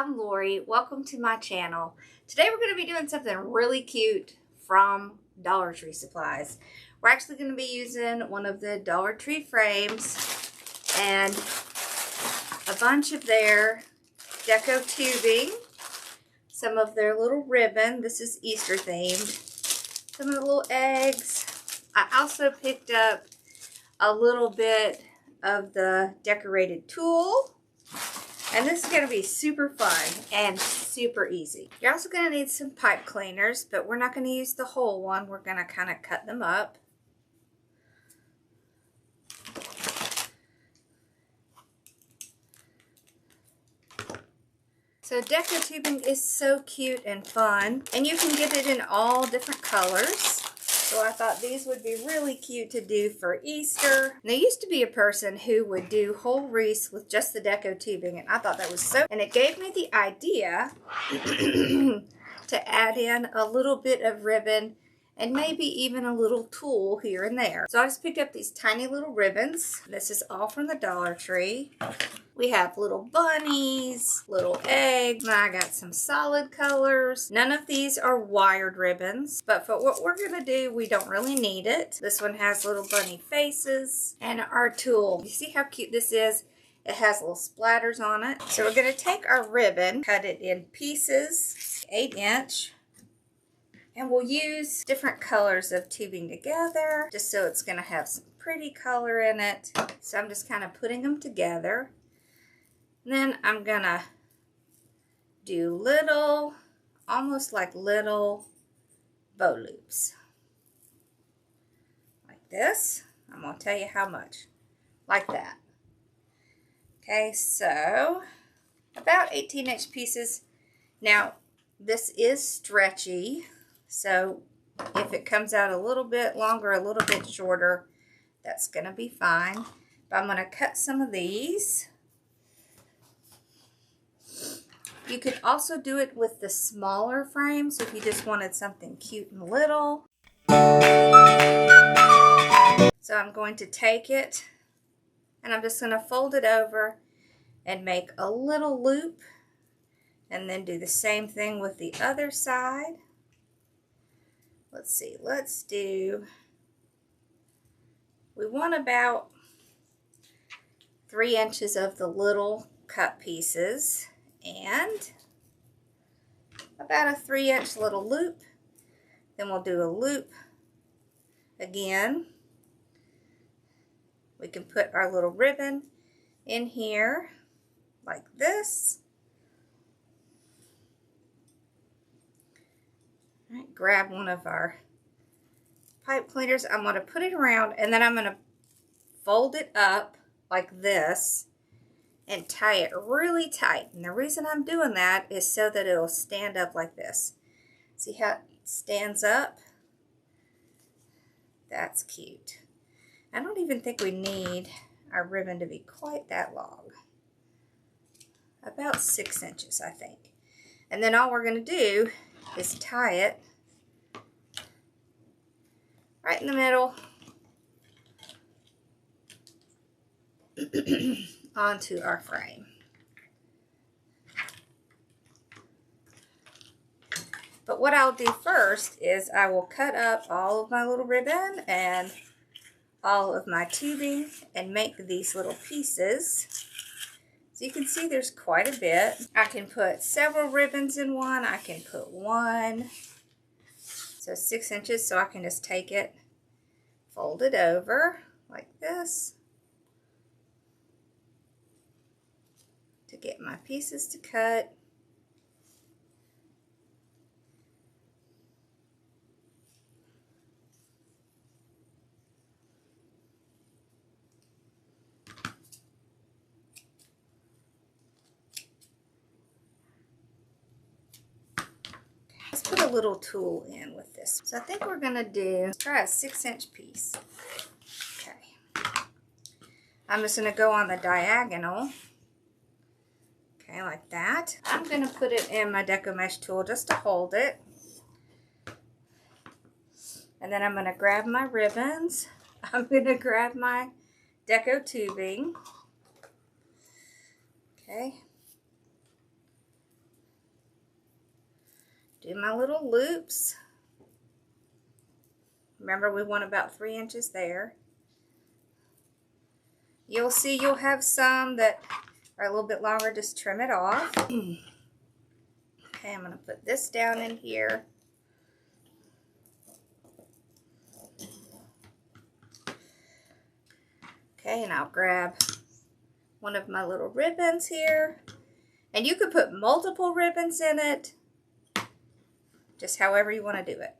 I'm Lori. Welcome to my channel. Today we're going to be doing something really cute from Dollar Tree supplies. We're actually going to be using one of the Dollar Tree frames and a bunch of their Deco tubing, some of their little ribbon. This is Easter themed. Some of the little eggs. I also picked up a little bit of the decorated tulle. And this is going to be super fun and super easy. You're also going to need some pipe cleaners, but we're not going to use the whole one. We're going to kind of cut them up. So Deco tubing is so cute and fun, and you can get it in all different colors. So I thought these would be really cute to do for Easter. And there used to be a person who would do whole wreaths with just the Deco tubing, and I thought that was so, and it gave me the idea to add in a little bit of ribbon and maybe even a little tulle here and there. So I just picked up these tiny little ribbons. This is all from the Dollar Tree. We have little bunnies, little eggs. Now I got some solid colors. None of these are wired ribbons, but for what we're gonna do, we don't really need it. This one has little bunny faces and our tulle. You see how cute this is? It has little splatters on it. So we're gonna take our ribbon, cut it in pieces, 8-inch, and we'll use different colors of tubing together, just so it's gonna have some pretty color in it. So I'm just kind of putting them together. Then I'm gonna do little, almost like little bow loops. Like this. I'm gonna tell you how much. Like that. Okay, so about 18-inch pieces. Now, this is stretchy, so if it comes out a little bit longer, a little bit shorter, that's gonna be fine. But I'm gonna cut some of these. You could also do it with the smaller frames if you just wanted something cute and little. So I'm going to take it and I'm just going to fold it over and make a little loop, and then do the same thing with the other side. Let's see, we want about 3 inches of the little cut pieces. And about a 3-inch little loop. Then we'll do a loop again. We can put our little ribbon in here like this. All right, grab one of our pipe cleaners. I'm going to put it around, and then I'm going to fold it up like this and tie it really tight. And the reason I'm doing that is so that it'll stand up like this. See how it stands up? That's cute. I don't even think we need our ribbon to be quite that long. About 6 inches, I think. And then all we're going to do is tie it right in the middle onto our frame. But what I'll do first is I will cut up all of my little ribbon and all of my tubing and make these little pieces. So you can see there's quite a bit. I can put several ribbons in one. I can put one. So 6 inches, so I can just take it, fold it over like this, to get my pieces to cut. Let's put a little tulle in with this. So I think we're gonna try a 6-inch piece. Okay. I'm just gonna go on the diagonal. Okay, like that. I'm going to put it in my Deco Mesh tool just to hold it. And then I'm going to grab my ribbons. I'm going to grab my Deco tubing. Okay. Do my little loops. Remember, we want about 3 inches there. You'll see you'll have some that are a little bit longer. Just trim it off. Okay, I'm going to put this down in here. Okay, and I'll grab one of my little ribbons here. And you could put multiple ribbons in it, just however you want to do it.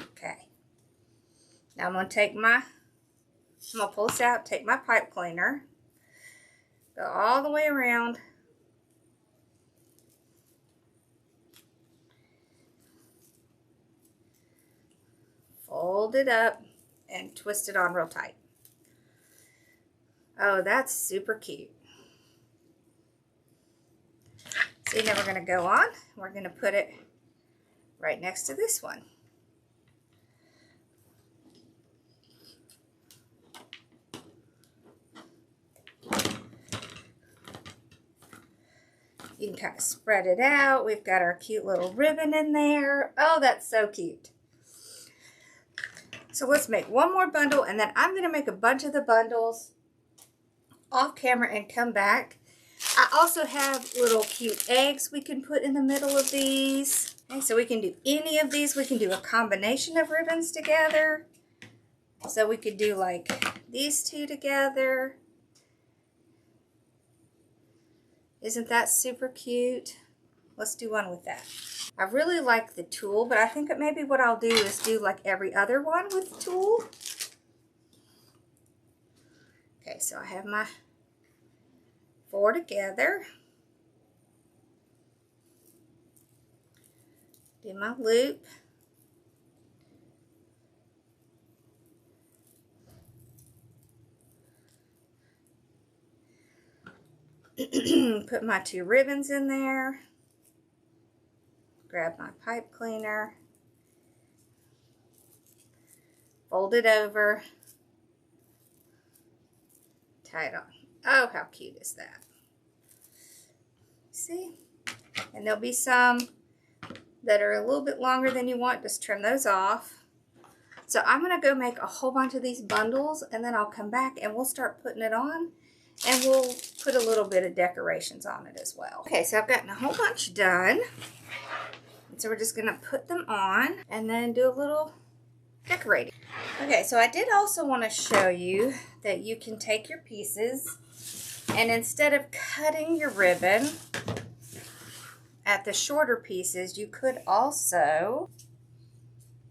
Okay. Now I'm going to pull this out, take my pipe cleaner, go all the way around. Fold it up and twist it on real tight. Oh, that's super cute. See, now we're going to go on. We're going to put it right next to this one. You can kind of spread it out. We've got our cute little ribbon in there. Oh, that's so cute. So let's make one more bundle, and then I'm going to make a bunch of the bundles off camera and come back. I also have little cute eggs we can put in the middle of these. Okay, so we can do any of these. We can do a combination of ribbons together. So we could do like these two together. Isn't that super cute? Let's do one with that. I really like the tulle, but I think that maybe what I'll do is do like every other one with tulle. Okay, so I have my 4 together. Do my loop. Put my 2 ribbons in there. Grab my pipe cleaner. Fold it over. Tie it on. Oh, how cute is that? See? And there'll be some that are a little bit longer than you want. Just trim those off. So I'm going to go make a whole bunch of these bundles, and then I'll come back and we'll start putting it on. And we'll put a little bit of decorations on it as well. Okay, so I've gotten a whole bunch done. And so we're just going to put them on and then do a little decorating. Okay, so I did also want to show you that you can take your pieces, and instead of cutting your ribbon at the shorter pieces, you could also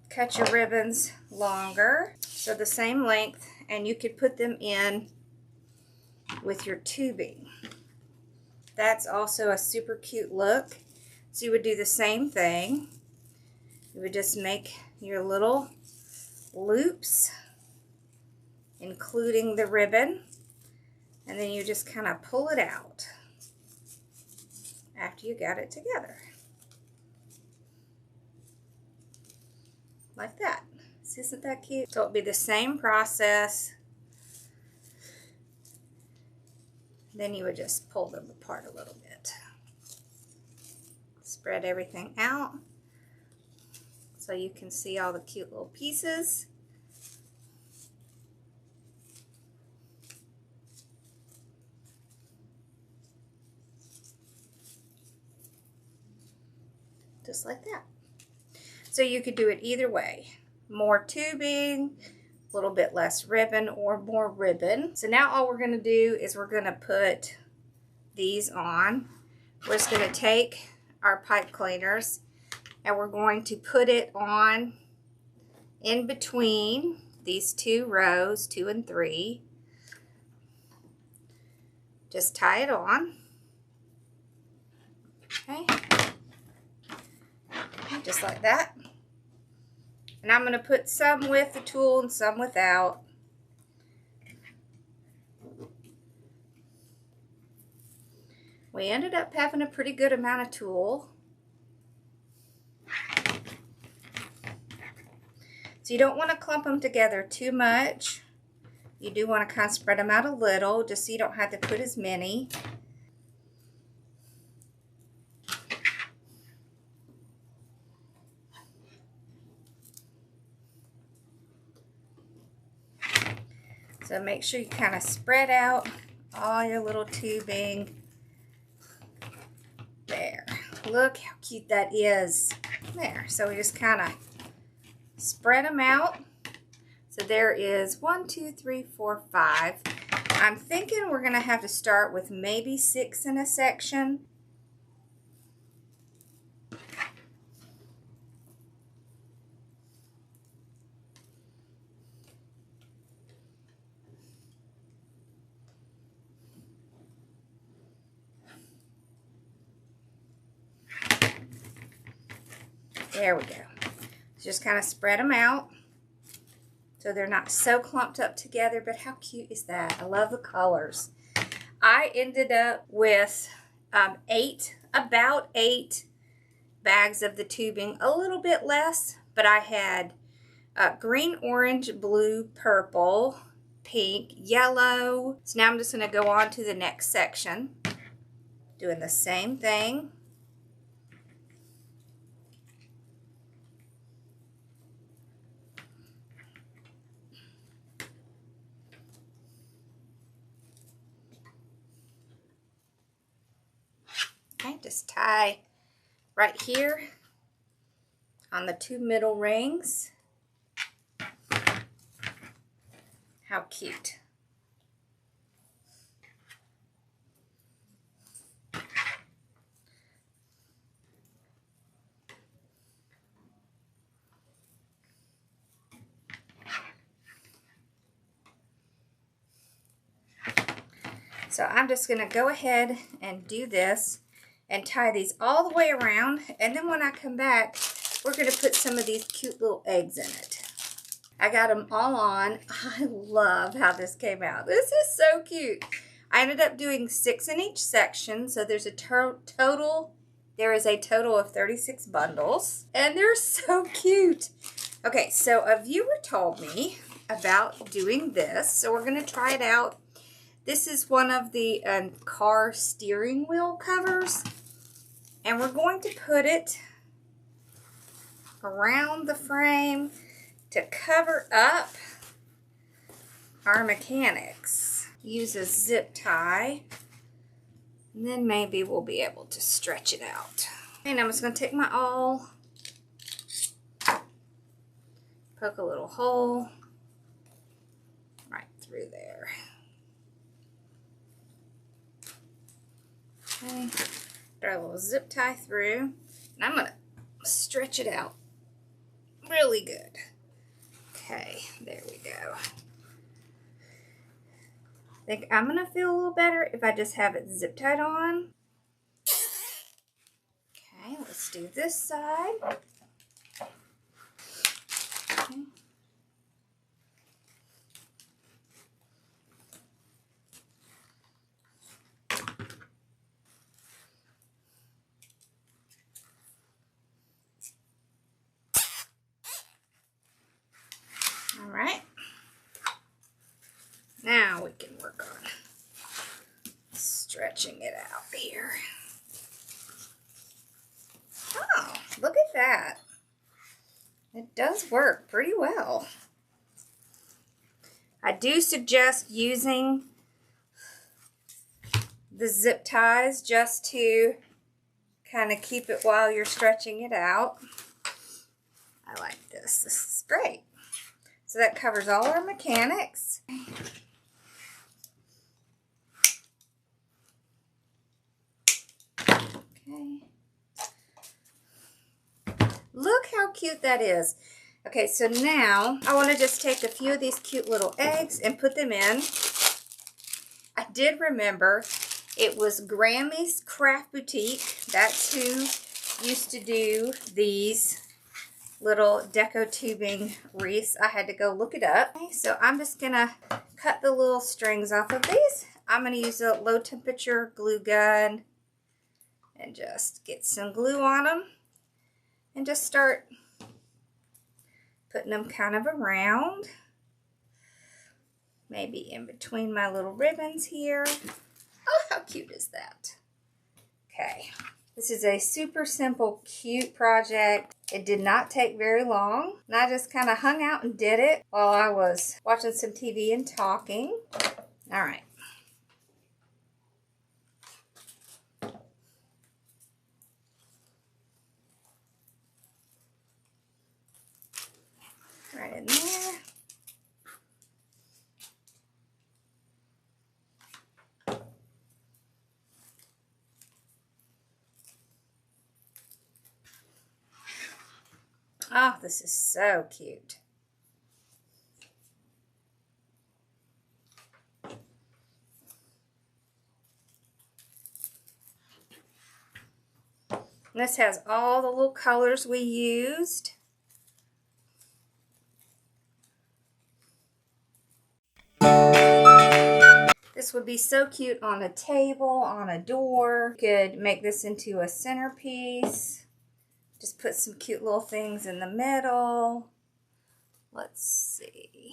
cut your ribbons longer, so the same length, and you could put them in with your tubing. That's also a super cute look. So you would do the same thing. You would just make your little loops, including the ribbon, and then you just kind of pull it out after you got it together. Like that. See, isn't that cute? So it'll be the same process. Then you would just pull them apart a little bit. Spread everything out so you can see all the cute little pieces. Just like that. So you could do it either way. More tubing, a little bit less ribbon, or more ribbon. So now all we're going to do is we're going to put these on. We're just going to take our pipe cleaners and we're going to put it on in between these 2 rows, 2 and 3. Just tie it on. Okay. Just like that. And I'm going to put some with the tulle and some without. We ended up having a pretty good amount of tulle. So you don't want to clump them together too much. You do want to kind of spread them out a little, just so you don't have to put as many. So make sure you kind of spread out all your little tubing. There. Look how cute that is. There. So we just kind of spread them out. So there is 1, 2, 3, 4, 5. I'm thinking we're going to have to start with maybe 6 in a section. There we go. Just kind of spread them out so they're not so clumped up together, but how cute is that? I love the colors. I ended up with about 8 bags of the tubing, a little bit less, but I had green, orange, blue, purple, pink, yellow. So now I'm just going to go on to the next section, doing the same thing. Okay, just tie right here on the 2 middle rings. How cute. So I'm just going to go ahead and do this and tie these all the way around, and then when I come back, we're going to put some of these cute little eggs in it. I got them all on. I love how this came out. This is so cute. I ended up doing 6 in each section, so there's a total of 36 bundles, and they're so cute. Okay, so a viewer told me about doing this, so we're going to try it out. This is one of the car steering wheel covers, and we're going to put it around the frame to cover up our mechanics. Use a zip tie, and then maybe we'll be able to stretch it out. And I'm just going to take my awl, poke a little hole right through there. Okay, throw a little zip tie through, and I'm going to stretch it out really good. Okay, there we go. I think I'm going to feel a little better if I just have it zip tied on. Okay, let's do this side. Okay. All right. Now we can work on stretching it out here. Oh, look at that. It does work pretty well. I do suggest using the zip ties just to kind of keep it while you're stretching it out. I like this. This is great. So that covers all our mechanics. Okay. Look how cute that is. Okay, so now I want to just take a few of these cute little eggs and put them in. I did remember it was Grammy's Craft Boutique. That's who used to do these little Deco Tubing wreaths. I had to go look it up. Okay, so I'm just going to cut the little strings off of these. I'm going to use a low temperature glue gun and just get some glue on them and just start putting them kind of around. maybe in between my little ribbons here. Oh, how cute is that? Okay. This is a super simple, cute project. It did not take very long. And I just kind of hung out and did it while I was watching some TV and talking. All right. Right in there. Oh, this is so cute. This has all the little colors we used. This would be so cute on a table, on a door. You could make this into a centerpiece. Just put some cute little things in the middle. Let's see.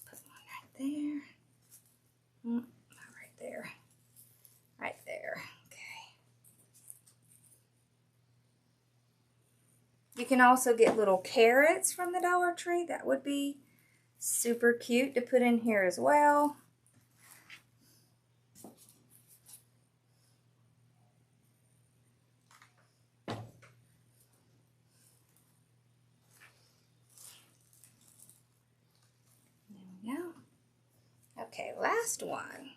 Put one right there. Not right there. Right there. Okay. You can also get little carrots from the Dollar Tree. That would be super cute to put in here as well. There we go. Okay, last one.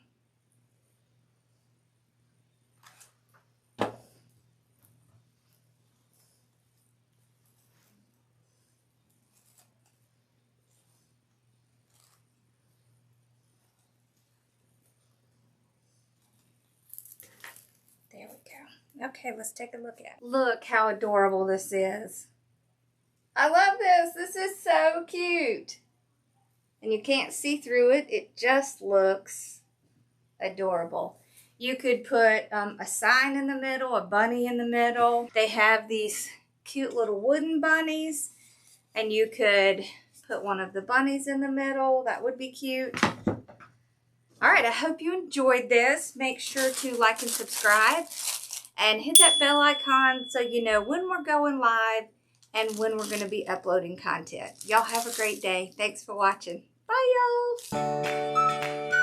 There we go. Okay, let's take a look at it. Look how adorable this is. I love this. This is so cute. And you can't see through it. It just looks adorable. You could put a sign in the middle, a bunny in the middle. They have these cute little wooden bunnies. And you could put one of the bunnies in the middle. That would be cute. All right, I hope you enjoyed this. Make sure to like and subscribe and hit that bell icon so you know when we're going live and when we're going to be uploading content. Y'all have a great day. Thanks for watching. Bye, y'all.